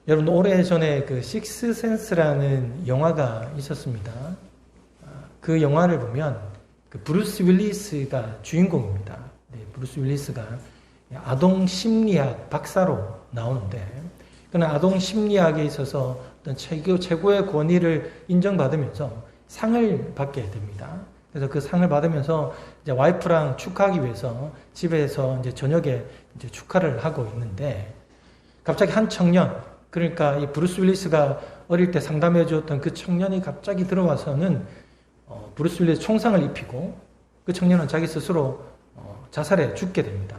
여러분 오래전에 그 식스센스라는 영화가 있었습니다. 그 영화를 보면 그 브루스 윌리스가 주인공입니다. 네, 브루스 윌리스가 아동 심리학 박사로 나오는데 그는 아동 심리학에 있어서 어떤 최고의 권위를 인정받으면서 상을 받게 됩니다. 그래서 그 상을 받으면서 이제 와이프랑 축하하기 위해서 집에서 이제 저녁에 이제 축하를 하고 있는데 갑자기 한 청년, 그러니까 이 브루스 윌리스가 어릴 때 상담해 주었던 그 청년이 갑자기 들어와서는 브루스 윌리스 총상을 입히고 그 청년은 자기 스스로 자살해 죽게 됩니다.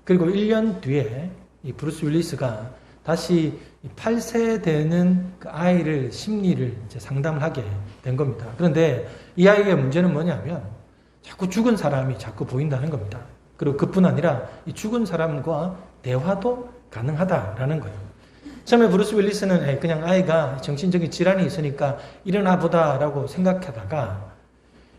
그리고 1년 뒤에 이 브루스 윌리스가 다시 8세 되는 그 아이를 심리를 이제 상담을 하게 된 겁니다. 그런데 이 아이의 문제는 뭐냐면 자꾸 죽은 사람이 자꾸 보인다는 겁니다. 그리고 그뿐 아니라 이 죽은 사람과 대화도 가능하다라는 거예요. 처음에 브루스 윌리스는 그냥 아이가 정신적인 질환이 있으니까 일어나 보다라고 생각하다가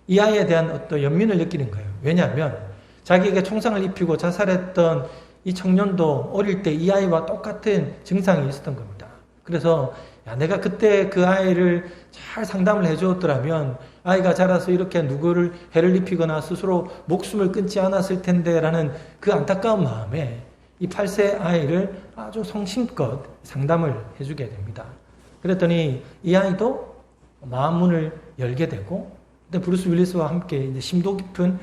이 아이에 대한 어떤 연민을 느끼는 거예요. 왜냐하면 자기에게 총상을 입히고 자살했던 이 청년도 어릴 때 이 아이와 똑같은 증상이 있었던 겁니다. 그래서 내가 그때 그 아이를 잘 상담을 해주었더라면 아이가 자라서 이렇게 누구를 해를 입히거나 스스로 목숨을 끊지 않았을 텐데 라는 그 안타까운 마음에 이 8세 아이를 아주 성심껏 상담을 해주게 됩니다. 그랬더니 이 아이도 마음문을 열게 되고 브루스 윌리스와 함께 이제 심도 깊은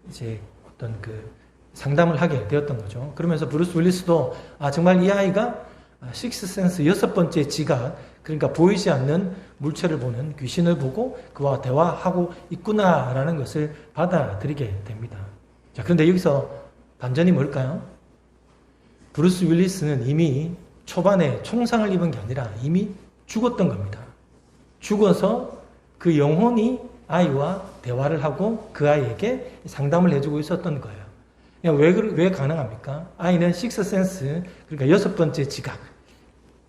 이제 어떤 그 상담을 하게 되었던 거죠. 그러면서 브루스 윌리스도 정말 이 아이가 식스센스 6번째 지각, 그러니까 보이지 않는 물체를 보는 귀신을 보고 그와 대화하고 있구나라는 것을 받아들이게 됩니다. 자, 그런데 여기서 반전이 뭘까요? 브루스 윌리스는 이미 초반에 총상을 입은 게 아니라 이미 죽었던 겁니다. 죽어서 그 영혼이 아이와 대화를 하고 그 아이에게 상담을 해주고 있었던 거예요. 왜 가능합니까? 아이는 식스센스, 그러니까 6번째 지각,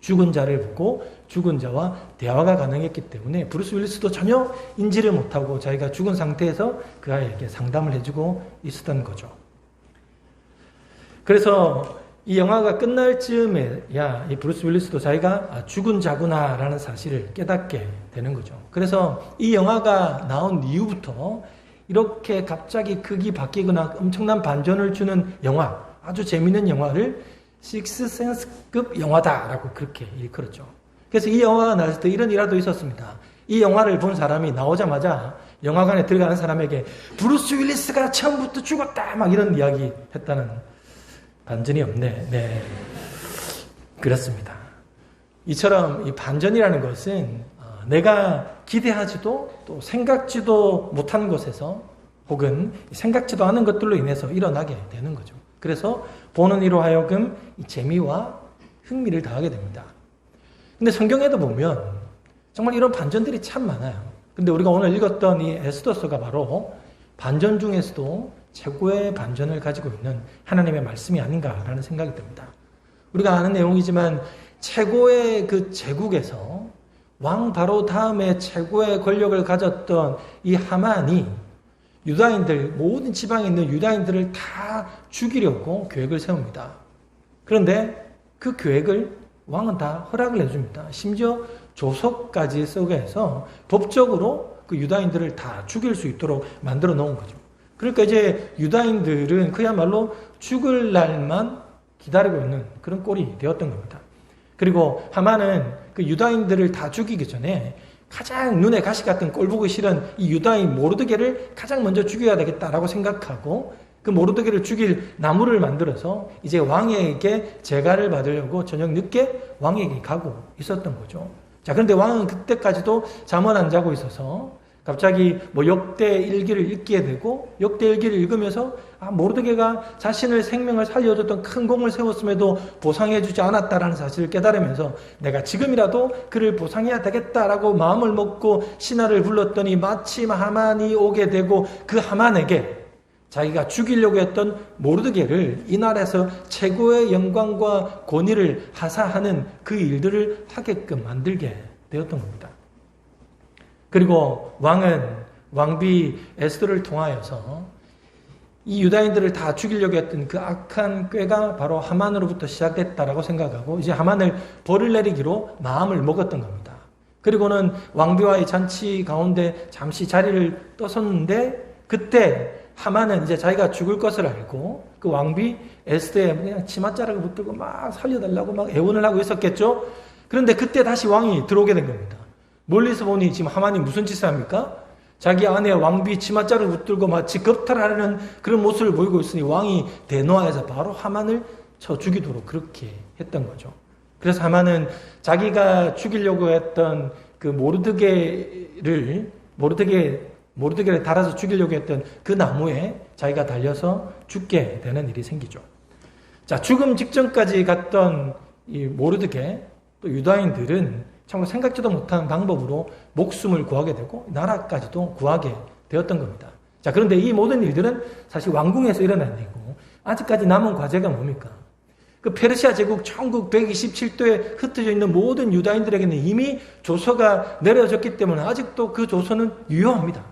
죽은 자를 보고 죽은 자와 대화가 가능했기 때문에 브루스 윌리스도 전혀 인지를 못하고 자기가 죽은 상태에서 그 아이에게 상담을 해주고 있었던 거죠. 그래서 이 영화가 끝날 즈음에야 이 브루스 윌리스도 자기가 죽은 자구나라는 사실을 깨닫게 되는 거죠. 그래서 이 영화가 나온 이후부터 이렇게 갑자기 극이 바뀌거나 엄청난 반전을 주는 영화, 아주 재미있는 영화를 식스센스급 영화다라고 그렇게 일컬었죠. 그래서 이 영화가 나왔을 때 이런 일화도 있었습니다. 이 영화를 본 사람이 나오자마자 영화관에 들어가는 사람에게 브루스 윌리스가 처음부터 죽었다 막 이런 이야기 했다는 반전이 없네. 네, 그렇습니다. 이처럼 이 반전이라는 것은 내가 기대하지도 또 생각지도 못한 곳에서 혹은 생각지도 않은 것들로 인해서 일어나게 되는 거죠. 그래서 보는 이로 하여금 이 재미와 흥미를 더하게 됩니다. 근데 성경에도 보면 정말 이런 반전들이 참 많아요. 근데 우리가 오늘 읽었던 이 에스더서가 바로 반전 중에서도 최고의 반전을 가지고 있는 하나님의 말씀이 아닌가라는 생각이 듭니다. 우리가 아는 내용이지만 최고의 그 제국에서 왕 바로 다음에 최고의 권력을 가졌던 이 하만이 유다인들, 모든 지방에 있는 유다인들을 다 죽이려고 계획을 세웁니다. 그런데 그 계획을 왕은 다 허락을 해줍니다. 심지어 조서까지 쓰게 해서 법적으로 그 유다인들을 다 죽일 수 있도록 만들어 놓은 거죠. 그러니까 이제 유다인들은 그야말로 죽을 날만 기다리고 있는 그런 꼴이 되었던 겁니다. 그리고 하만은 그 유다인들을 다 죽이기 전에 가장 눈에 가시 같은 꼴 보기 싫은 이 유다인 모르드게를 가장 먼저 죽여야 되겠다라고 생각하고 그 모르드게를 죽일 나무를 만들어서 이제 왕에게 제가를 받으려고 저녁 늦게 왕에게 가고 있었던 거죠. 자, 그런데 왕은 그때까지도 잠을 안 자고 있어서 갑자기 역대 일기를 읽게 되고 역대 일기를 읽으면서 모르드게가 자신의 생명을 살려줬던 큰 공을 세웠음에도 보상해주지 않았다라는 사실을 깨달으면서 내가 지금이라도 그를 보상해야 되겠다라고 마음을 먹고 신하를 불렀더니 마침 하만이 오게 되고 그 하만에게 자기가 죽이려고 했던 모르드게를 이날에서 최고의 영광과 권위를 하사하는 그 일들을 하게끔 만들게 되었던 겁니다. 그리고 왕은 왕비 에스더를 통하여서 이 유다인들을 다 죽이려고 했던 그 악한 꾀가 바로 하만으로부터 시작됐다라고 생각하고 이제 하만을 벌을 내리기로 마음을 먹었던 겁니다. 그리고는 왕비와의 잔치 가운데 잠시 자리를 떠섰는데 그때 하만은 이제 자기가 죽을 것을 알고 그 왕비 에스더에 그냥 치맛자락을 붙들고 막 살려달라고 막 애원을 하고 있었겠죠. 그런데 그때 다시 왕이 들어오게 된 겁니다. 멀리서 보니 지금 하만이 무슨 짓을 합니까? 자기 아내 왕비 치맛자락을 붙들고 마치 겁탈하려는 그런 모습을 보이고 있으니 왕이 대노하여서 바로 하만을 쳐 죽이도록 그렇게 했던 거죠. 그래서 하만은 자기가 죽이려고 했던 그 모르드게를 달아서 죽이려고 했던 그 나무에 자기가 달려서 죽게 되는 일이 생기죠. 자, 죽음 직전까지 갔던 이 모르드게 또 유다인들은 참으로 생각지도 못한 방법으로 목숨을 구하게 되고 나라까지도 구하게 되었던 겁니다. 자, 그런데 이 모든 일들은 사실 왕궁에서 일어난 일이고 아직까지 남은 과제가 뭡니까? 그 페르시아 제국 전국 127도에 흩어져 있는 모든 유다인들에게는 이미 조서가 내려졌기 때문에 아직도 그 조서는 유효합니다.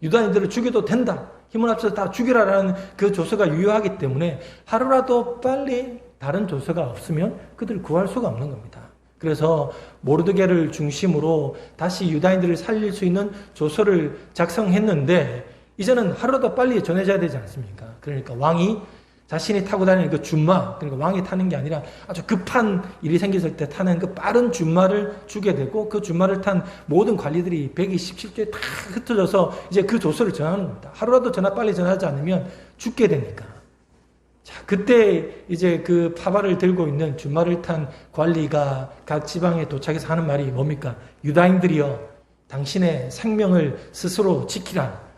유다인들을 죽여도 된다. 힘을 합쳐서 다 죽이라라는 그 조서가 유효하기 때문에 하루라도 빨리 다른 조서가 없으면 그들을 구할 수가 없는 겁니다. 그래서 모르드게를 중심으로 다시 유다인들을 살릴 수 있는 조서를 작성했는데 이제는 하루라도 빨리 전해져야 되지 않습니까? 그러니까 왕이 자신이 타고 다니는 그 준마, 그러니까 왕이 타는 게 아니라 아주 급한 일이 생겼을 때 타는 그 빠른 준마를 주게 되고 그 준마를 탄 모든 관리들이 127조에 다 흩어져서 이제 그 조서를 전하는 겁니다. 하루라도 빨리 전하지 않으면 죽게 되니까. 자, 그때 이제 그 파발을 들고 있는 준마를 탄 관리가 각 지방에 도착해서 하는 말이 뭡니까? 유다인들이여, 당신의 생명을 스스로 지키라.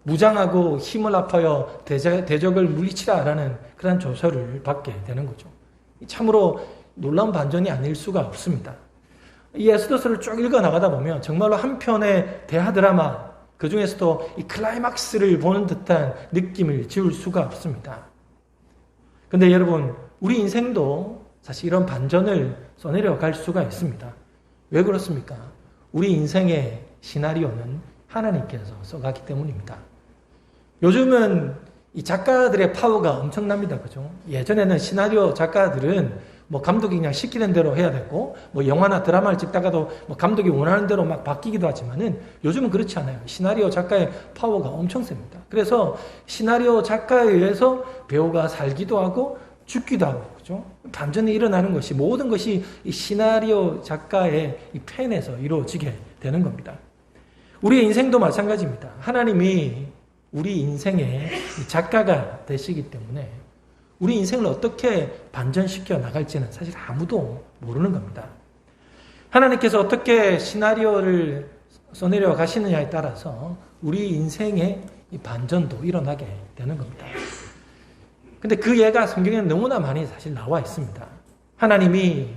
무장하고 힘을 합하여 대적을 물리치라라는 그런 조서를 받게 되는 거죠. 참으로 놀라운 반전이 아닐 수가 없습니다. 이 에스더서를 쭉 읽어 나가다 보면 정말로 한 편의 대하 드라마, 그 중에서도 이 클라이막스를 보는 듯한 느낌을 지울 수가 없습니다. 근데 여러분, 우리 인생도 사실 이런 반전을 써내려 갈 수가 있습니다. 왜 그렇습니까? 우리 인생의 시나리오는 하나님께서 써가기 때문입니다. 요즘은 이 작가들의 파워가 엄청납니다. 그죠? 예전에는 시나리오 작가들은 뭐 감독이 그냥 시키는 대로 해야 되고, 뭐 영화나 드라마를 찍다가도 뭐 감독이 원하는 대로 막 바뀌기도 하지만은 요즘은 그렇지 않아요. 시나리오 작가의 파워가 엄청 셉니다. 그래서 시나리오 작가에 의해서 배우가 살기도 하고 죽기도 하고, 그죠? 반전이 일어나는 것이 모든 것이 이 시나리오 작가의 이 펜에서 이루어지게 되는 겁니다. 우리의 인생도 마찬가지입니다. 하나님이 우리 인생의 작가가 되시기 때문에 우리 인생을 어떻게 반전시켜 나갈지는 사실 아무도 모르는 겁니다. 하나님께서 어떻게 시나리오를 써내려 가시느냐에 따라서 우리 인생의 이 반전도 일어나게 되는 겁니다. 근데 그 예가 성경에 너무나 많이 사실 나와 있습니다. 하나님이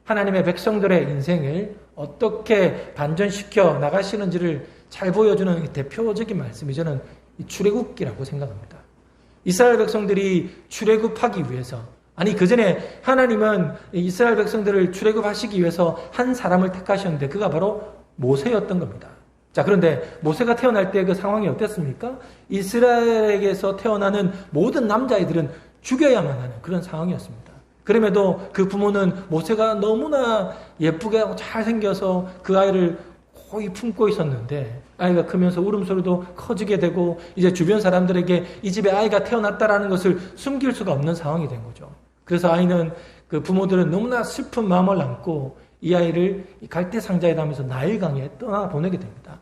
하나님의 백성들의 인생을 어떻게 반전시켜 나가시는지를 잘 보여주는 대표적인 말씀이 저는 출애굽기라고 생각합니다. 이스라엘 백성들이 출애굽하기 위해서, 아니 그 전에 하나님은 이스라엘 백성들을 출애굽하시기 위해서 한 사람을 택하셨는데 그가 바로 모세였던 겁니다. 자, 그런데 모세가 태어날 때 그 상황이 어땠습니까? 이스라엘에게서 태어나는 모든 남자아이들은 죽여야만 하는 그런 상황이었습니다. 그럼에도 그 부모는 모세가 너무나 예쁘게 하고 잘생겨서 그 아이를 고이 품고 있었는데 아이가 크면서 울음소리도 커지게 되고 이제 주변 사람들에게 이 집에 아이가 태어났다라는 것을 숨길 수가 없는 상황이 된 거죠. 그래서 아이는 그 부모들은 너무나 슬픈 마음을 안고 이 아이를 갈대 상자에 담아서 나일강에 떠나보내게 됩니다.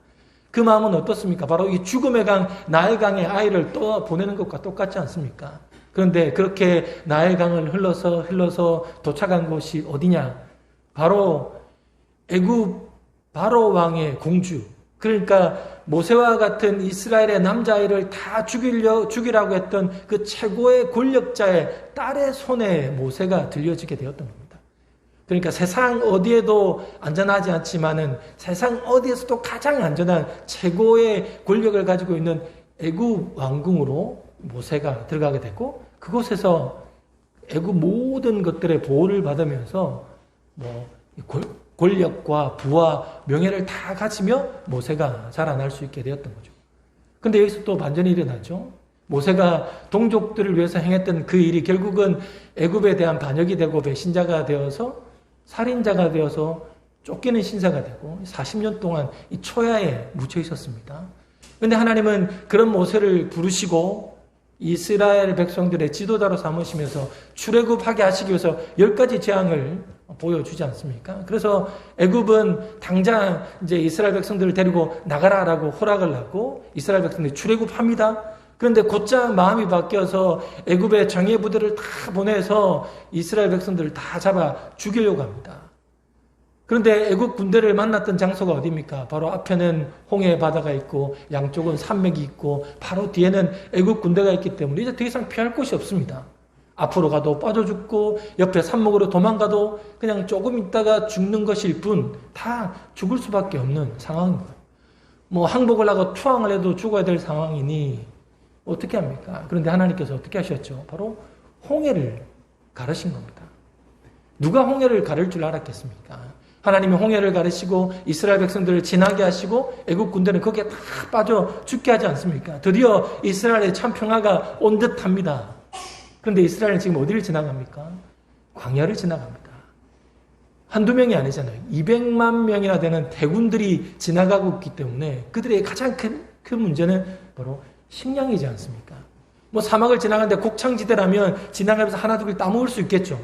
그 마음은 어떻습니까? 바로 이 죽음의 강 나일강에 아이를 떠보내는 것과 똑같지 않습니까? 그런데 그렇게 나일강을 흘러서 도착한 곳이 어디냐? 바로 애굽 바로 왕의 공주, 그러니까 모세와 같은 이스라엘의 남자아이를 다 죽이라고 했던 그 최고의 권력자의 딸의 손에 모세가 들려지게 되었던 겁니다. 그러니까 세상 어디에도 안전하지 않지만은 세상 어디에서도 가장 안전한 최고의 권력을 가지고 있는 애굽 왕궁으로 모세가 들어가게 됐고, 그곳에서 애굽 모든 것들의 보호를 받으면서 권력과 부와 명예를 다 가지며 모세가 자라날 수 있게 되었던 거죠. 근데 여기서 또 반전이 일어나죠. 모세가 동족들을 위해서 행했던 그 일이 결국은 애굽에 대한 반역이 되고 배신자가 되어서 살인자가 되어서 쫓기는 신사가 되고 40년 동안 이 초야에 묻혀 있었습니다. 그런데 하나님은 그런 모세를 부르시고 이스라엘 백성들의 지도자로 삼으시면서 출애굽하게 하시기 위해서 10가지 재앙을 보여주지 않습니까? 그래서 애굽은 당장 이제 이스라엘 백성들을 데리고 나가라라고 허락을 하고 이스라엘 백성들이 출애굽합니다. 그런데 곧장 마음이 바뀌어서 애굽의 정예 부대를 다 보내서 이스라엘 백성들을 다 잡아 죽이려고 합니다. 그런데 애굽 군대를 만났던 장소가 어디입니까? 바로 앞에는 홍해 바다가 있고 양쪽은 산맥이 있고 바로 뒤에는 애굽 군대가 있기 때문에 이제 더 이상 피할 곳이 없습니다. 앞으로 가도 빠져 죽고 옆에 산목으로 도망가도 그냥 조금 있다가 죽는 것일 뿐 다 죽을 수밖에 없는 상황인 거예요. 뭐 항복을 하고 투항을 해도 죽어야 될 상황이니 어떻게 합니까? 그런데 하나님께서 어떻게 하셨죠? 바로 홍해를 가르신 겁니다. 누가 홍해를 가를 줄 알았겠습니까? 하나님이 홍해를 가르시고 이스라엘 백성들을 지나게 하시고 애국 군대는 거기에 다 빠져 죽게 하지 않습니까? 드디어 이스라엘의 참 평화가 온 듯합니다. 그런데 이스라엘은 지금 어디를 지나갑니까? 광야를 지나갑니다. 한두 명이 아니잖아요. 200만 명이나 되는 대군들이 지나가고 있기 때문에 그들의 가장 큰 문제는 바로 식량이지 않습니까? 뭐 사막을 지나가는데 곡창지대라면 지나가면서 하나 둘 따먹을 수 있겠죠.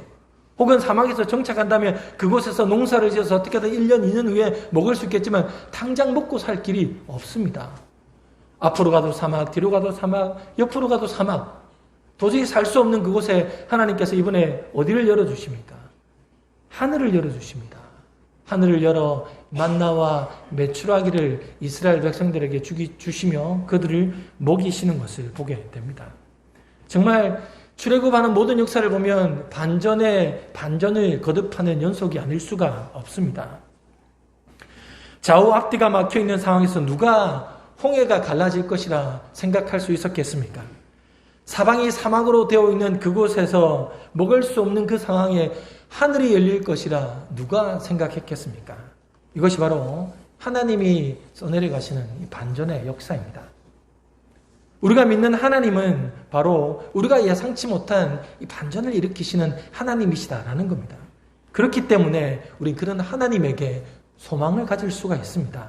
혹은 사막에서 정착한다면 그곳에서 농사를 지어서 어떻게든 1년, 2년 후에 먹을 수 있겠지만 당장 먹고 살 길이 없습니다. 앞으로 가도 사막, 뒤로 가도 사막, 옆으로 가도 사막. 도저히 살 수 없는 그곳에 하나님께서 이번에 어디를 열어주십니까? 하늘을 열어주십니다. 하늘을 열어 만나와 메추라기를 이스라엘 백성들에게 주시며 그들을 먹이시는 것을 보게 됩니다. 정말 출애굽하는 모든 역사를 보면 반전을 거듭하는 연속이 아닐 수가 없습니다. 좌우 앞뒤가 막혀있는 상황에서 누가 홍해가 갈라질 것이라 생각할 수 있었겠습니까? 사방이 사막으로 되어 있는 그곳에서 먹을 수 없는 그 상황에 하늘이 열릴 것이라 누가 생각했겠습니까? 이것이 바로 하나님이 써내려 가시는 이 반전의 역사입니다. 우리가 믿는 하나님은 바로 우리가 예상치 못한 이 반전을 일으키시는 하나님이시다라는 겁니다. 그렇기 때문에 우린 그런 하나님에게 소망을 가질 수가 있습니다.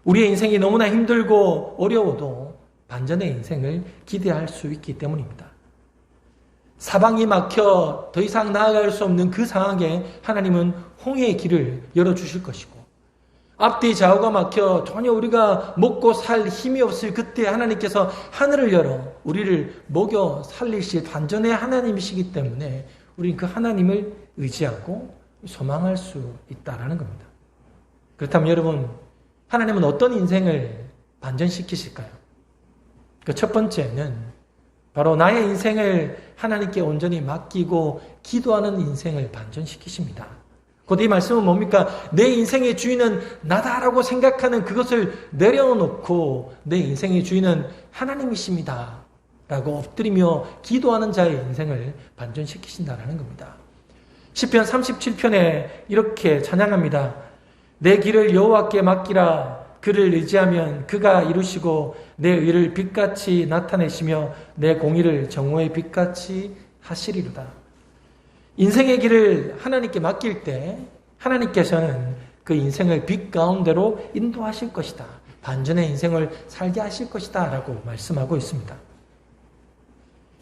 우리의 인생이 너무나 힘들고 어려워도 반전의 인생을 기대할 수 있기 때문입니다. 사방이 막혀 더 이상 나아갈 수 없는 그 상황에 하나님은 홍해의 길을 열어주실 것이고 앞뒤 좌우가 막혀 전혀 우리가 먹고 살 힘이 없을 그때 하나님께서 하늘을 열어 우리를 먹여 살리실 반전의 하나님이시기 때문에 우리는 그 하나님을 의지하고 소망할 수 있다는 겁니다. 그렇다면 여러분, 하나님은 어떤 인생을 반전시키실까요? 그 첫 번째는 바로 나의 인생을 하나님께 온전히 맡기고 기도하는 인생을 반전시키십니다. 곧 이 말씀은 뭡니까? 내 인생의 주인은 나다라고 생각하는 그것을 내려놓고 내 인생의 주인은 하나님이십니다 라고 엎드리며 기도하는 자의 인생을 반전시키신다는 겁니다. 시편 37편에 이렇게 찬양합니다. 내 길을 여호와께 맡기라. 그를 의지하면 그가 이루시고 내 의를 빛같이 나타내시며 내 공의를 정오의 빛같이 하시리로다. 인생의 길을 하나님께 맡길 때 하나님께서는 그 인생을 빛 가운데로 인도하실 것이다. 반전의 인생을 살게 하실 것이다 라고 말씀하고 있습니다.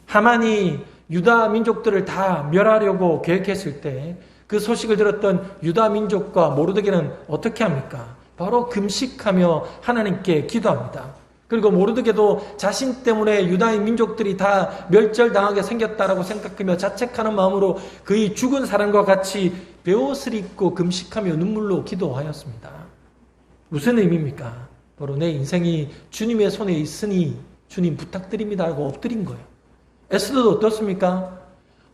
하만이 유다 민족들을 다 멸하려고 계획했을 때 그 소식을 들었던 유다 민족과 모르드게는 어떻게 합니까? 바로 금식하며 하나님께 기도합니다. 그리고 모르드게도 자신 때문에 유다인 민족들이 다 멸절당하게 생겼다라고 생각하며 자책하는 마음으로 그의 죽은 사람과 같이 베옷을 입고 금식하며 눈물로 기도하였습니다. 무슨 의미입니까? 바로 내 인생이 주님의 손에 있으니 주님 부탁드립니다 하고 엎드린 거예요. 에스더도 어떻습니까?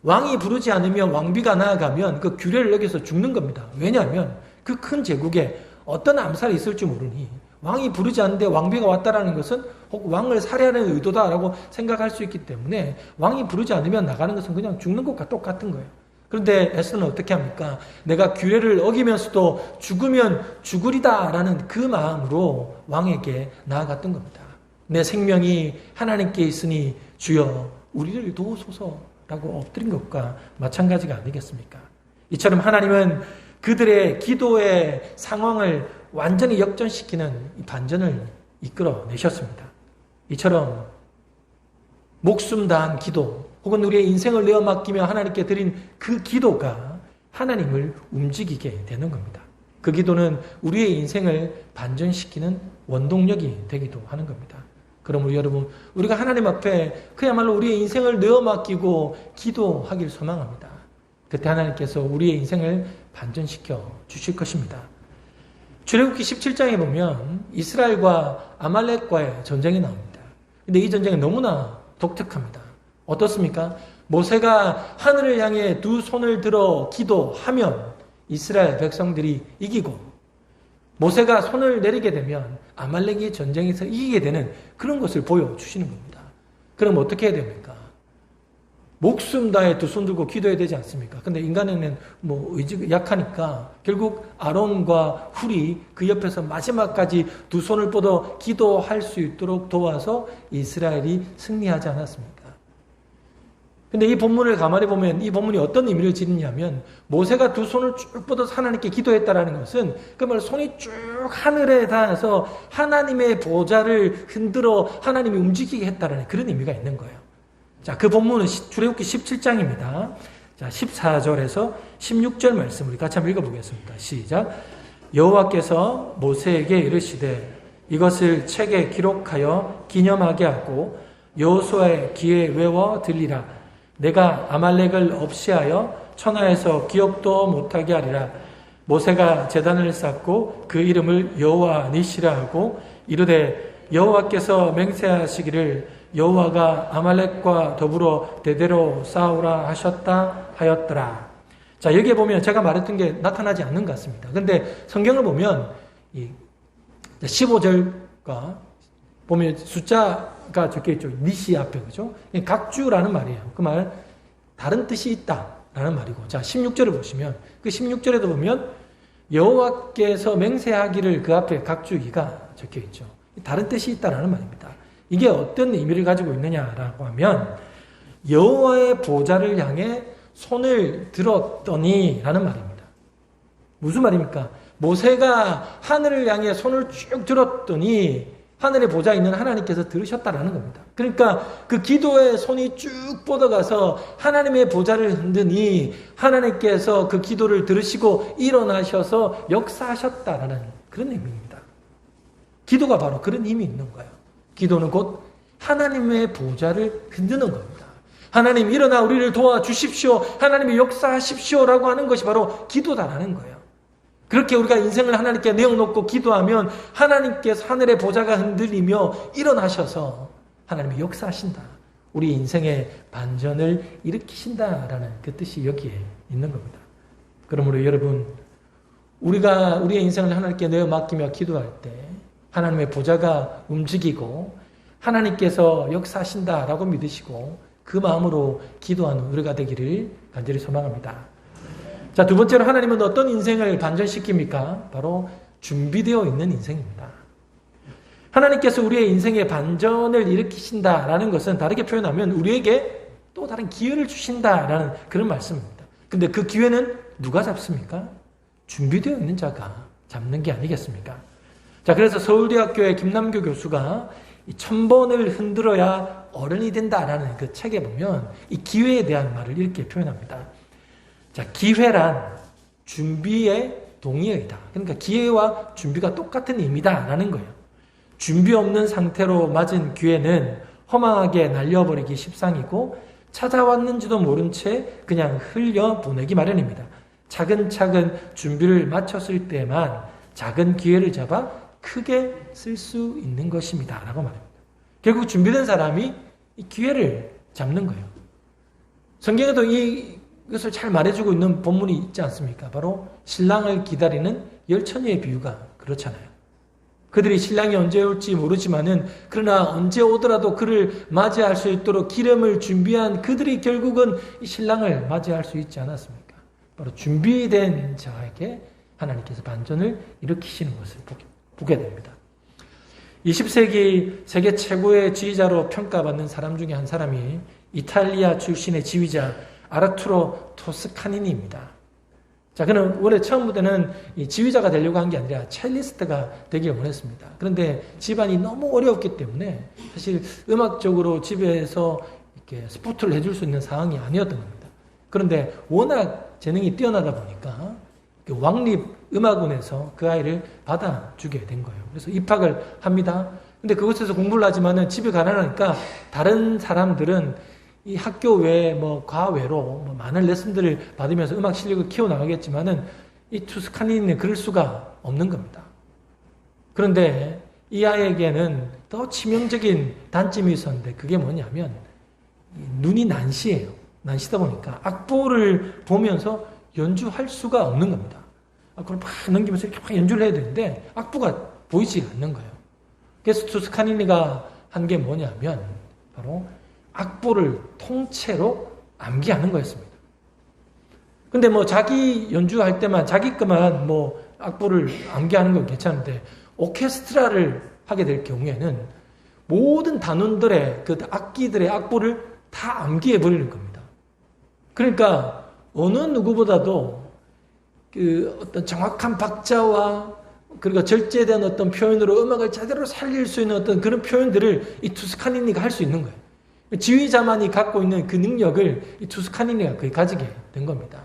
왕이 부르지 않으면 왕비가 나아가면 그 규례를 여기서 죽는 겁니다. 왜냐하면 그 큰 제국에 어떤 암살이 있을지 모르니 왕이 부르지 않는데 왕비가 왔다라는 것은 혹 왕을 살해하는 의도다라고 생각할 수 있기 때문에 왕이 부르지 않으면 나가는 것은 그냥 죽는 것과 똑같은 거예요. 그런데 에스더는 어떻게 합니까? 내가 규례를 어기면서도 죽으면 죽으리다라는 그 마음으로 왕에게 나아갔던 겁니다. 내 생명이 하나님께 있으니 주여 우리를 도우소서라고 엎드린 것과 마찬가지가 아니겠습니까? 이처럼 하나님은 그들의 기도의 상황을 완전히 역전시키는 반전을 이끌어내셨습니다. 이처럼 목숨 다한 기도 혹은 우리의 인생을 내어 맡기며 하나님께 드린 그 기도가 하나님을 움직이게 되는 겁니다. 그 기도는 우리의 인생을 반전시키는 원동력이 되기도 하는 겁니다. 그러므로 여러분, 우리가 하나님 앞에 그야말로 우리의 인생을 내어 맡기고 기도하길 소망합니다. 그때 하나님께서 우리의 인생을 반전시켜 주실 것입니다. 출애굽기 17장에 보면 이스라엘과 아말렉과의 전쟁이 나옵니다. 근데 이 전쟁은 너무나 독특합니다. 어떻습니까? 모세가 하늘을 향해 두 손을 들어 기도하면 이스라엘 백성들이 이기고, 모세가 손을 내리게 되면 아말렉이 전쟁에서 이기게 되는 그런 것을 보여주시는 겁니다. 그럼 어떻게 해야 됩니까? 목숨 다해 두 손 들고 기도해야 되지 않습니까? 근데 인간에는 의지가 약하니까 결국 아론과 훌이 그 옆에서 마지막까지 두 손을 뻗어 기도할 수 있도록 도와서 이스라엘이 승리하지 않았습니까? 근데 이 본문을 가만히 보면 이 본문이 어떤 의미를 지니냐면, 모세가 두 손을 쭉 뻗어서 하나님께 기도했다라는 것은 그 손이 쭉 하늘에 닿아서 하나님의 보좌를 흔들어 하나님이 움직이게 했다라는 그런 의미가 있는 거예요. 자, 그 본문은 출애굽기 17장입니다. 자, 14절에서 16절 말씀 우리 같이 한번 읽어보겠습니다. 시작. 여호와께서 모세에게 이르시되 이것을 책에 기록하여 기념하게 하고 여호수아의 귀에 외워 들리라. 내가 아말렉을 없이하여 천하에서 기억도 못하게 하리라. 모세가 제단을 쌓고 그 이름을 여호와 니시라 하고 이르되 여호와께서 맹세하시기를 여호와가 아말렉과 더불어 대대로 싸우라 하셨다 하였더라. 자, 여기에 보면 제가 말했던 게 나타나지 않는 것 같습니다. 근데 성경을 보면 15절과 보면 숫자가 적혀있죠. 니시 앞에, 그죠? 각주라는 말이에요. 그 말 다른 뜻이 있다라는 말이고, 자 16절을 보시면 그 16절에도 보면 여호와께서 맹세하기를 그 앞에 각주기가 적혀있죠. 다른 뜻이 있다라는 말입니다. 이게 어떤 의미를 가지고 있느냐라고 하면 여호와의 보좌를 향해 손을 들었더니 라는 말입니다. 무슨 말입니까? 모세가 하늘을 향해 손을 쭉 들었더니 하늘의 보좌에 있는 하나님께서 들으셨다라는 겁니다. 그러니까 그 기도의 손이 쭉 뻗어가서 하나님의 보좌를 흔드니 하나님께서 그 기도를 들으시고 일어나셔서 역사하셨다라는 그런 의미입니다. 기도가 바로 그런 힘이 있는 거예요. 기도는 곧 하나님의 보좌를 흔드는 겁니다. 하나님 일어나 우리를 도와주십시오. 하나님이 역사하십시오라고 하는 것이 바로 기도다라는 거예요. 그렇게 우리가 인생을 하나님께 내어놓고 기도하면 하나님께서 하늘의 보좌가 흔들리며 일어나셔서 하나님이 역사하신다. 우리 인생의 반전을 일으키신다라는 그 뜻이 여기에 있는 겁니다. 그러므로 여러분, 우리가 우리의 인생을 하나님께 내어 맡기며 기도할 때 하나님의 보좌가 움직이고 하나님께서 역사하신다라고 믿으시고 그 마음으로 기도하는 우리가 되기를 간절히 소망합니다. 자, 두 번째로 하나님은 어떤 인생을 반전시킵니까? 바로 준비되어 있는 인생입니다. 하나님께서 우리의 인생의 반전을 일으키신다라는 것은 다르게 표현하면 우리에게 또 다른 기회를 주신다라는 그런 말씀입니다. 근데 그 기회는 누가 잡습니까? 준비되어 있는 자가 잡는 게 아니겠습니까? 자, 그래서 서울대학교의 김남교 교수가 1000번을 흔들어야 어른이 된다라는 그 책에 보면 이 기회에 대한 말을 이렇게 표현합니다. 자, 기회란 준비의 동의어이다. 그러니까 기회와 준비가 똑같은 의미다라는 거예요. 준비 없는 상태로 맞은 기회는 허망하게 날려버리기 십상이고 찾아왔는지도 모른 채 그냥 흘려보내기 마련입니다. 차근차근 준비를 마쳤을 때만 작은 기회를 잡아 크게 쓸 수 있는 것입니다. 라고 말합니다. 결국 준비된 사람이 이 기회를 잡는 거예요. 성경에도 이것을 잘 말해주고 있는 본문이 있지 않습니까? 바로 신랑을 기다리는 열처녀의 비유가 그렇잖아요. 그들이 신랑이 언제 올지 모르지만은 그러나 언제 오더라도 그를 맞이할 수 있도록 기름을 준비한 그들이 결국은 이 신랑을 맞이할 수 있지 않았습니까? 바로 준비된 자에게 하나님께서 반전을 일으키시는 것을 보게 됩니다. 20세기 세계 최고의 지휘자로 평가받는 사람 중에 한 사람이 이탈리아 출신의 지휘자 아르투로 토스카니니입니다. 자, 그는 원래 처음부터는 이 지휘자가 되려고 한 게 아니라 첼리스트가 되기를 원했습니다. 그런데 집안이 너무 어려웠기 때문에 사실 음악적으로 집에서 이렇게 스포트를 해줄 수 있는 상황이 아니었던 겁니다. 그런데 워낙 재능이 뛰어나다 보니까 왕립음악원에서 그 아이를 받아주게 된 거예요. 그래서 입학을 합니다. 근데 그곳에서 공부를 하지만은 집이 가난하니까 다른 사람들은 이 학교 외에 과외로 많은 레슨들을 받으면서 음악 실력을 키워나가겠지만은 이 투스카니는 그럴 수가 없는 겁니다. 그런데 이 아이에게는 더 치명적인 단점이 있었는데 그게 뭐냐면 눈이 난시예요. 난시다 보니까 악보를 보면서 연주할 수가 없는 겁니다. 악보를 막 넘기면서 이렇게 막 연주를 해야 되는데 악보가 보이지 않는 거예요. 그래서 투스카니니가 한 게 뭐냐면 바로 악보를 통째로 암기하는 거였습니다. 근데 자기 연주할 때만 자기 것만 악보를 암기하는 건 괜찮은데 오케스트라를 하게 될 경우에는 모든 단원들의 그 악기들의 악보를 다 암기해 버리는 겁니다. 그러니까 어느 누구보다도 그 어떤 정확한 박자와 그리고 절제된 어떤 표현으로 음악을 제대로 살릴 수 있는 어떤 그런 표현들을 이 투스카니니가 할 수 있는 거예요. 지휘자만이 갖고 있는 그 능력을 이 투스카니니가 거의 가지게 된 겁니다.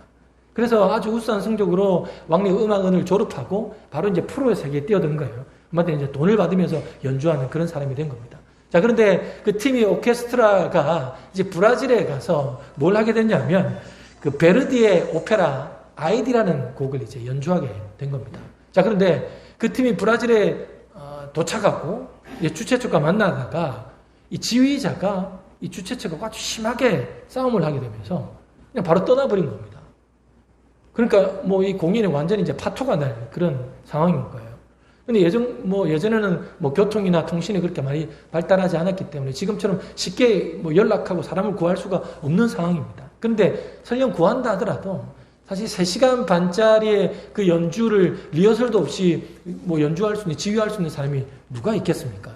그래서 아주 우수한 성적으로 왕립음악원을 졸업하고 바로 이제 프로의 세계에 뛰어든 거예요. 한마디로 이제 돈을 받으면서 연주하는 그런 사람이 된 겁니다. 자, 그런데 그 팀이 오케스트라가 이제 브라질에 가서 뭘 하게 됐냐면 그 베르디의 오페라 아이디라는 곡을 이제 연주하게 된 겁니다. 자, 그런데 그 팀이 브라질에 도착하고 이제 주최 측과 만나다가 이 지휘자가 이 주최 측과 아주 심하게 싸움을 하게 되면서 그냥 바로 떠나버린 겁니다. 그러니까 이 공연이 완전히 이제 파토가 날 그런 상황인 거예요. 근데 예전에는 교통이나 통신이 그렇게 많이 발달하지 않았기 때문에 지금처럼 쉽게 연락하고 사람을 구할 수가 없는 상황입니다. 그런데 설령 구한다 하더라도 사실 3시간 반짜리의 그 연주를 리허설도 없이 연주할 수 있는, 지휘할 수 있는 사람이 누가 있겠습니까?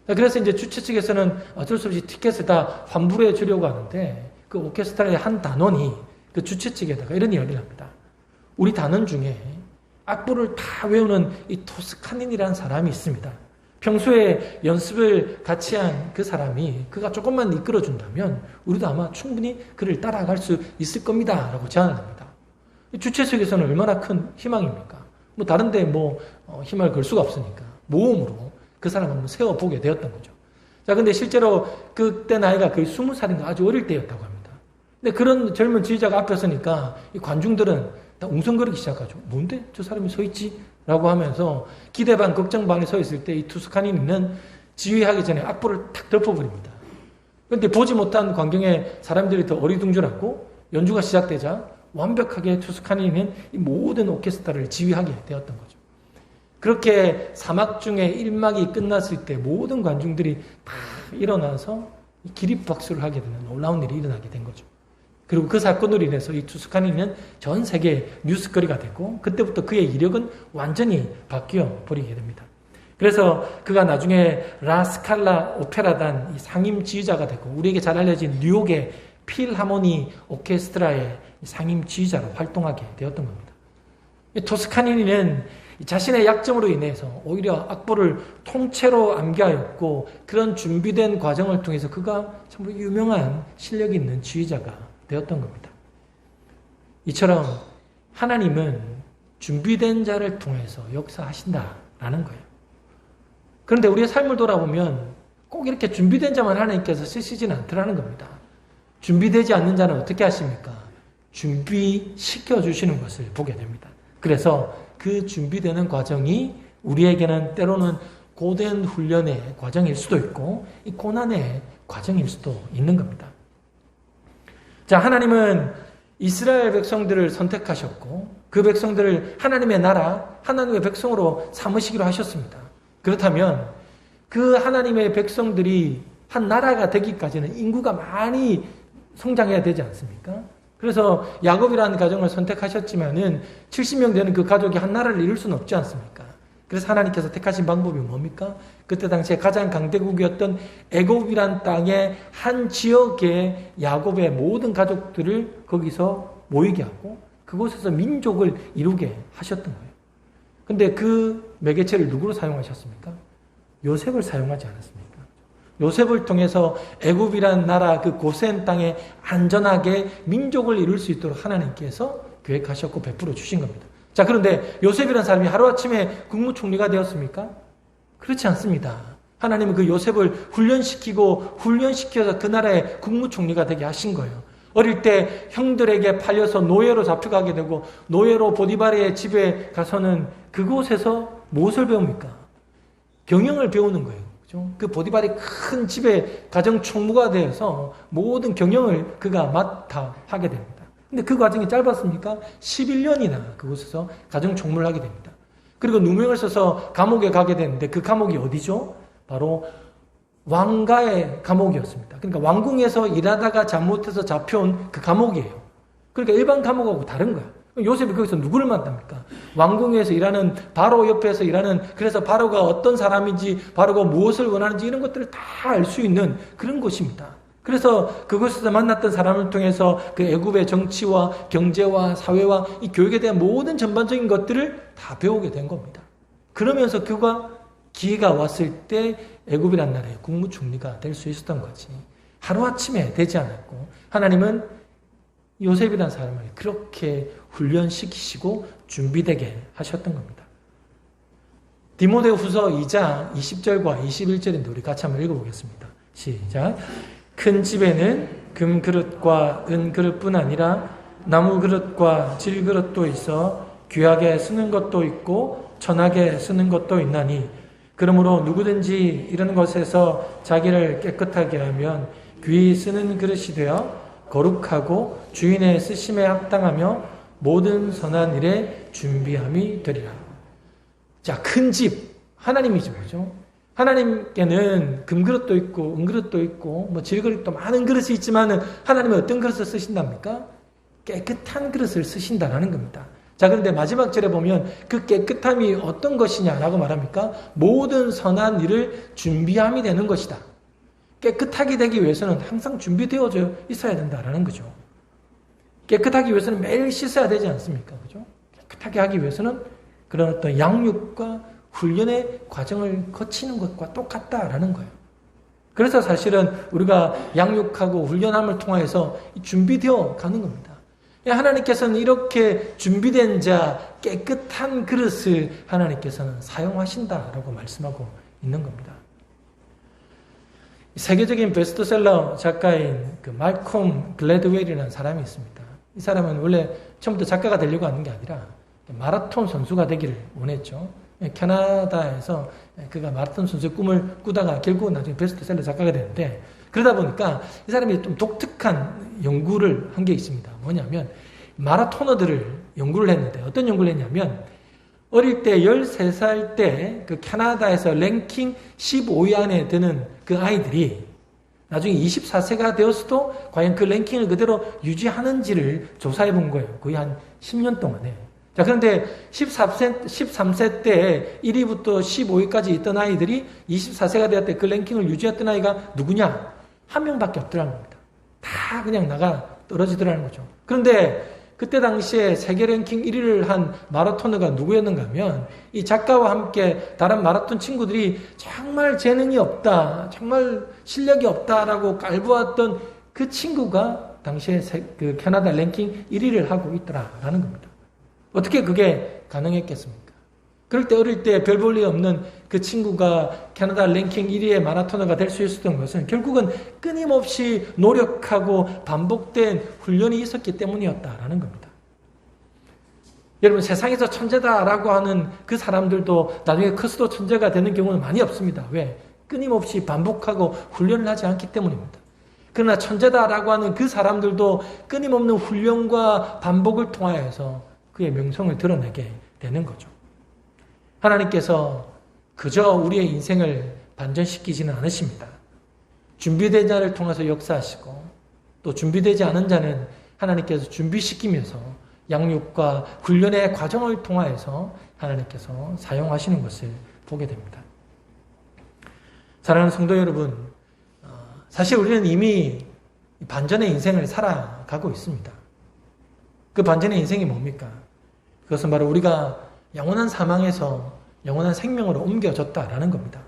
그래서 이제 주최 측에서는 어쩔 수 없이 티켓을 다 환불해 주려고 하는데 그 오케스트라의 한 단원이 그 주최 측에다가 이런 이야기를 합니다. 우리 단원 중에 악보를 다 외우는 이 토스카닌이라는 사람이 있습니다. 평소에 연습을 같이 한 그 사람이 그가 조금만 이끌어준다면 우리도 아마 충분히 그를 따라갈 수 있을 겁니다. 라고 제안을 합니다. 주최 측에서는 얼마나 큰 희망입니까? 다른데 힘을 걸 수가 없으니까 모험으로 그 사람을 한번 세워보게 되었던 거죠. 자, 근데 실제로 그때 나이가 거의 20살인가 아주 어릴 때였다고 합니다. 근데 그런 젊은 지휘자가 앞에 서니까 이 관중들은 다 웅성거리기 시작하죠. 뭔데? 저 사람이 서 있지? 라고 하면서 기대 반 걱정 반에 서 있을 때 이 투스카니는 지휘하기 전에 악보를 탁 덮어버립니다. 그런데 보지 못한 광경에 사람들이 더 어리둥절하고 연주가 시작되자 완벽하게 투스카니는 이 모든 오케스트라를 지휘하게 되었던 거죠. 그렇게 3막 중에 1막이 끝났을 때 모든 관중들이 다 일어나서 기립박수를 하게 되는 놀라운 일이 일어나게 된 거죠. 그리고 그 사건으로 인해서 이 투스카니는 전 세계 뉴스거리가 됐고 그때부터 그의 이력은 완전히 바뀌어 버리게 됩니다. 그래서 그가 나중에 라스칼라 오페라단 상임 지휘자가 되고 우리에게 잘 알려진 뉴욕의 필하모니 오케스트라의 상임 지휘자로 활동하게 되었던 겁니다. 토스카니는 자신의 약점으로 인해서 오히려 악보를 통째로 암기하였고 그런 준비된 과정을 통해서 그가 참 유명한 실력이 있는 지휘자가 되었던 겁니다. 이처럼 하나님은 준비된 자를 통해서 역사하신다라는 거예요. 그런데 우리의 삶을 돌아보면 꼭 이렇게 준비된 자만 하나님께서 쓰시지는 않더라는 겁니다. 준비되지 않는 자는 어떻게 하십니까? 준비시켜 주시는 것을 보게 됩니다. 그래서 그 준비되는 과정이 우리에게는 때로는 고된 훈련의 과정일 수도 있고 이 고난의 과정일 수도 있는 겁니다. 자, 하나님은 이스라엘 백성들을 선택하셨고 그 백성들을 하나님의 나라, 하나님의 백성으로 삼으시기로 하셨습니다. 그렇다면 그 하나님의 백성들이 한 나라가 되기까지는 인구가 많이 성장해야 되지 않습니까? 그래서 야곱이라는 가정을 선택하셨지만은 70명 되는 그 가족이 한 나라를 이룰 수는 없지 않습니까? 그래서 하나님께서 택하신 방법이 뭡니까? 그때 당시에 가장 강대국이었던 애굽이란 땅의 한 지역의 야곱의 모든 가족들을 거기서 모이게 하고 그곳에서 민족을 이루게 하셨던 거예요. 근데 그 매개체를 누구로 사용하셨습니까? 요셉을 사용하지 않았습니까? 요셉을 통해서 애굽이란 나라 그 고센 땅에 안전하게 민족을 이룰 수 있도록 하나님께서 계획하셨고 베풀어 주신 겁니다. 자, 그런데 요셉이라는 사람이 하루아침에 국무총리가 되었습니까? 그렇지 않습니다. 하나님은 그 요셉을 훈련시켜서 그 나라의 국무총리가 되게 하신 거예요. 어릴 때 형들에게 팔려서 노예로 잡혀가게 되고 노예로 보디바르의 집에 가서는 그곳에서 무엇을 배웁니까? 경영을 배우는 거예요. 그렇죠? 그 보디바르의 큰 집에 가정총무가 되어서 모든 경영을 그가 맡아 하게 됩니다. 근데 그 과정이 짧았습니까? 11년이나 그곳에서 가정총무를 하게 됩니다. 그리고 누명을 써서 감옥에 가게 되는데 그 감옥이 어디죠? 바로 왕가의 감옥이었습니다. 그러니까 왕궁에서 일하다가 잘못해서 잡혀온 그 감옥이에요. 그러니까 일반 감옥하고 다른 거야. 요셉이 거기서 누구를 만납니까? 왕궁에서 일하는 바로 옆에서 일하는, 그래서 바로가 어떤 사람인지, 바로가 무엇을 원하는지 이런 것들을 다 알 수 있는 그런 곳입니다. 그래서 그곳에서 만났던 사람을 통해서 그 애굽의 정치와 경제와 사회와 이 교육에 대한 모든 전반적인 것들을 다 배우게 된 겁니다. 그러면서 그가 기회가 왔을 때 애굽이란 나라의 국무총리가 될 수 있었던 거지. 하루아침에 되지 않았고 하나님은 요셉이라는 사람을 그렇게 훈련시키시고 준비되게 하셨던 겁니다. 디모데후서 2장 20절과 21절인데 우리 같이 한번 읽어보겠습니다. 시작. 큰 집에는 금그릇과 은그릇뿐 아니라 나무그릇과 질그릇도 있어 귀하게 쓰는 것도 있고 천하게 쓰는 것도 있나니 그러므로 누구든지 이런 것에서 자기를 깨끗하게 하면 귀히 쓰는 그릇이 되어 거룩하고 주인의 쓰심에 합당하며 모든 선한 일에 준비함이 되리라. 자, 큰 집 하나님이죠, 그죠? 하나님께는 금그릇도 있고 은그릇도 있고 뭐 질그릇도 많은 그릇이 있지만은 하나님은 어떤 그릇을 쓰신답니까? 깨끗한 그릇을 쓰신다라는 겁니다. 자, 그런데 마지막 절에 보면 그 깨끗함이 어떤 것이냐라고 말합니까? 모든 선한 일을 준비함이 되는 것이다. 깨끗하게 되기 위해서는 항상 준비되어져 있어야 된다라는 거죠. 깨끗하기 위해서는 매일 씻어야 되지 않습니까? 그죠? 깨끗하게 하기 위해서는 그런 어떤 양육과 훈련의 과정을 거치는 것과 똑같다라는 거예요. 그래서 사실은 우리가 양육하고 훈련함을 통해서 준비되어 가는 겁니다. 하나님께서는 이렇게 준비된 자, 깨끗한 그릇을 하나님께서는 사용하신다라고 말씀하고 있는 겁니다. 세계적인 베스트셀러 작가인 그 말콤 글래드웰이라는 사람이 있습니다. 이 사람은 원래 처음부터 작가가 되려고 하는 게 아니라 마라톤 선수가 되기를 원했죠. 캐나다에서 그가 마라톤 선수의 꿈을 꾸다가 결국은 나중에 베스트셀러 작가가 되는데, 그러다 보니까 이 사람이 좀 독특한 연구를 한 게 있습니다. 뭐냐면 마라토너들을 연구를 했는데, 어떤 연구를 했냐면 어릴 때 13살 때 그 캐나다에서 랭킹 15위 안에 드는 그 아이들이 나중에 24세가 되었어도 과연 그 랭킹을 그대로 유지하는지를 조사해 본 거예요. 거의 한 10년 동안에. 자, 그런데 13세 때 1위부터 15위까지 있던 아이들이 24세가 되었을 때 그 랭킹을 유지했던 아이가 누구냐? 한 명밖에 없더라는 겁니다. 다 그냥 나가 떨어지더라는 거죠. 그런데 그때 당시에 세계 랭킹 1위를 한 마라토너가 누구였는가 하면 이 작가와 함께 다른 마라톤 친구들이 정말 재능이 없다, 정말 실력이 없다라고 깔보았던 그 친구가 당시에 그 캐나다 랭킹 1위를 하고 있더라라는 겁니다. 어떻게 그게 가능했겠습니까? 그럴 때 어릴 때 별 볼 일 없는 그 친구가 캐나다 랭킹 1위의 마라토너가 될 수 있었던 것은 결국은 끊임없이 노력하고 반복된 훈련이 있었기 때문이었다라는 겁니다. 여러분, 세상에서 천재다라고 하는 그 사람들도 나중에 커서도 천재가 되는 경우는 많이 없습니다. 왜? 끊임없이 반복하고 훈련을 하지 않기 때문입니다. 그러나 천재다라고 하는 그 사람들도 끊임없는 훈련과 반복을 통하여서 그의 명성을 드러내게 되는 거죠. 하나님께서 그저 우리의 인생을 반전시키지는 않으십니다. 준비된 자를 통해서 역사하시고 또 준비되지 않은 자는 하나님께서 준비시키면서 양육과 훈련의 과정을 통하여서 하나님께서 사용하시는 것을 보게 됩니다. 사랑하는 성도 여러분, 사실 우리는 이미 반전의 인생을 살아가고 있습니다. 그 반전의 인생이 뭡니까? 그것은 바로 우리가 영원한 사망에서 영원한 생명으로 옮겨졌다라는 겁니다.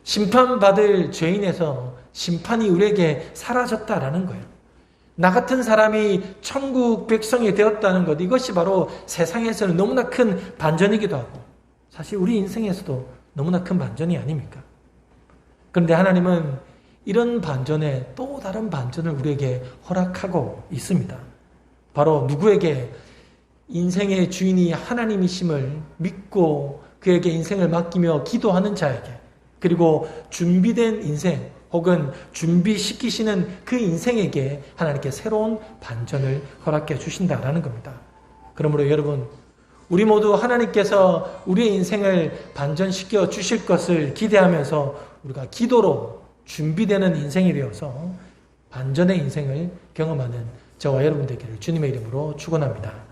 심판받을 죄인에서 심판이 우리에게 사라졌다라는 거예요. 나 같은 사람이 천국 백성이 되었다는 것, 이것이 바로 세상에서는 너무나 큰 반전이기도 하고 사실 우리 인생에서도 너무나 큰 반전이 아닙니까? 그런데 하나님은 이런 반전에 또 다른 반전을 우리에게 허락하고 있습니다. 바로 누구에게? 인생의 주인이 하나님이심을 믿고 그에게 인생을 맡기며 기도하는 자에게, 그리고 준비된 인생 혹은 준비시키시는 그 인생에게 하나님께 새로운 반전을 허락해 주신다라는 겁니다. 그러므로 여러분, 우리 모두 하나님께서 우리의 인생을 반전시켜 주실 것을 기대하면서 우리가 기도로 준비되는 인생이 되어서 반전의 인생을 경험하는 저와 여러분 되기를 주님의 이름으로 축원합니다.